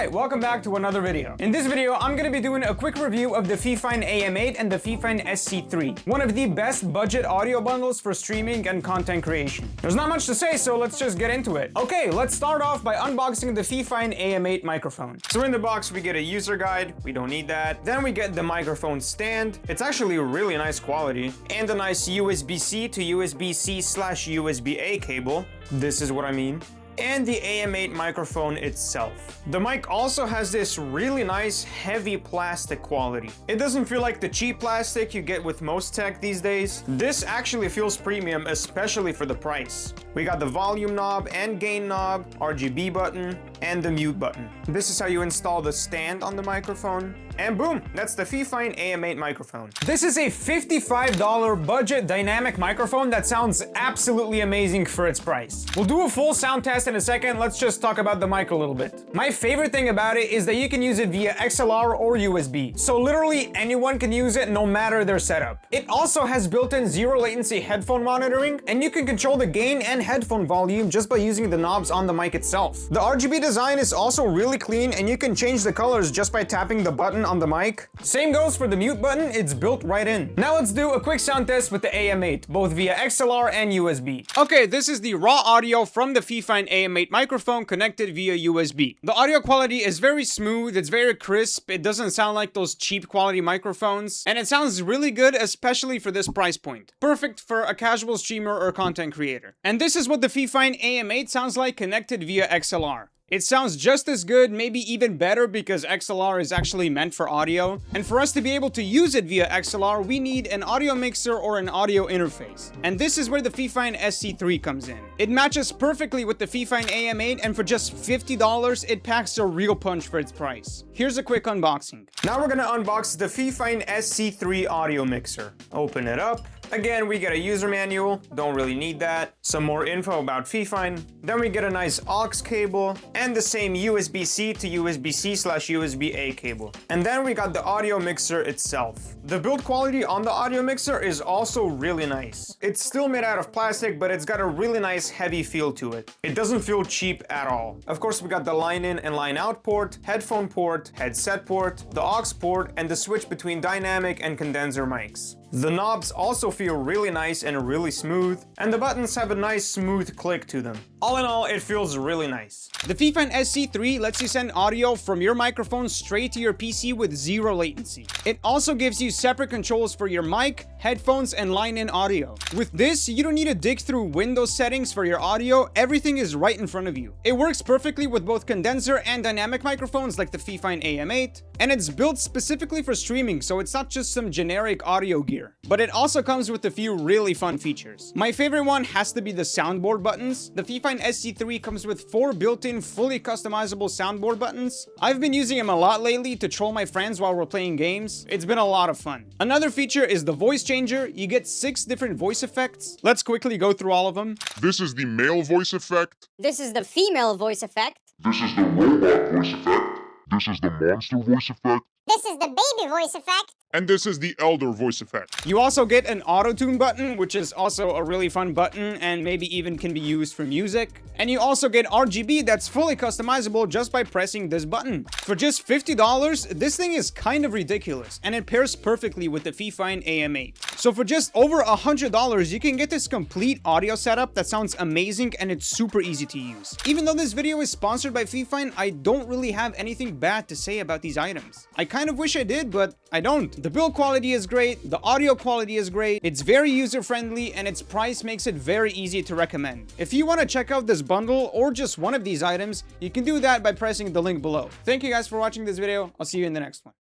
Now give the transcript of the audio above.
Alright, welcome back to another video. In this video, I'm gonna be doing a quick review of the Fifine AM8 and the Fifine SC3, one of the best budget audio bundles for streaming and content creation. There's not much to say, so let's just get into it. Okay, let's start off by unboxing the Fifine AM8 microphone. So in the box, we get a user guide. We don't need that. Then we get the microphone stand. It's actually really nice quality, and a nice USB-C to USB-C/USB-A cable. This is what I mean. And the AM8 microphone itself. The mic also has this really nice heavy plastic quality. It doesn't feel like the cheap plastic you get with most tech these days. This actually feels premium, especially for the price. We got the volume knob and gain knob, RGB button, and the mute button. This is how you install the stand on the microphone. And boom, that's the Fifine AM8 microphone. This is a $55 budget dynamic microphone that sounds absolutely amazing for its price. We'll do a full sound test in a second. Let's just talk about the mic a little bit. My favorite thing about it is that you can use it via XLR or USB. So literally anyone can use it no matter their setup. It also has built-in zero latency headphone monitoring, and you can control the gain and headphone volume just by using the knobs on the mic itself. The RGB design is also really clean, and you can change the colors just by tapping the button on the mic. Same goes for the mute button, it's built right in. Now let's do a quick sound test with the AM8, both via XLR and USB. Okay, this is the raw audio from the Fifine AM8 microphone connected via USB. The audio quality is very smooth, it's very crisp, it doesn't sound like those cheap quality microphones, and it sounds really good, especially for this price point. Perfect for a casual streamer or content creator. And this is what the Fifine AM8 sounds like connected via XLR. It sounds just as good, maybe even better, because XLR is actually meant for audio. And for us to be able to use it via XLR, we need an audio mixer or an audio interface. And this is where the Fifine SC3 comes in. It matches perfectly with the Fifine AM8, and for just $50, it packs a real punch for its price. Here's a quick unboxing. Now we're gonna unbox the Fifine SC3 audio mixer. Open it up. Again, we get a user manual, don't really need that. Some more info about Fifine. Then we get a nice aux cable and the same USB-C to USB-C/USB-A cable. And then we got the audio mixer itself. The build quality on the audio mixer is also really nice. It's still made out of plastic, but it's got a really nice heavy feel to it. It doesn't feel cheap at all. Of course, we got the line in and line out port, headphone port, headset port, the aux port, and the switch between dynamic and condenser mics. The knobs also feel really nice and really smooth, and the buttons have a nice smooth click to them. All in all, it feels really nice. The Fifine SC3 lets you send audio from your microphone straight to your PC with zero latency. It also gives you separate controls for your mic, headphones, and line-in audio. With this, you don't need to dig through Windows settings for your audio, everything is right in front of you. It works perfectly with both condenser and dynamic microphones like the Fifine AM8, and it's built specifically for streaming, so it's not just some generic audio gear. But it also comes with a few really fun features. My favorite one has to be the soundboard buttons. The Fifine SC3 comes with 4 built-in fully customizable soundboard buttons. I've been using them a lot lately to troll my friends while we're playing games. It's been a lot of fun. Another feature is the voice changer. You get 6 different voice effects. Let's quickly go through all of them. This is the male voice effect. This is the female voice effect. This is the robot voice effect. This is the monster voice effect. This is the baby voice effect. And this is the elder voice effect. You also get an auto-tune button, which is also a really fun button and maybe even can be used for music. And you also get RGB that's fully customizable just by pressing this button. For just $50, this thing is kind of ridiculous, and it pairs perfectly with the Fifine AM8. So for just over $100, you can get this complete audio setup that sounds amazing, and it's super easy to use. Even though this video is sponsored by Fifine, I don't really have anything bad to say about these items. I kind of wish I did, but I don't. The build quality is great, the audio quality is great, it's very user-friendly, and its price makes it very easy to recommend. If you want to check out this bundle or just one of these items, you can do that by pressing the link below. Thank you guys for watching this video. I'll see you in the next one.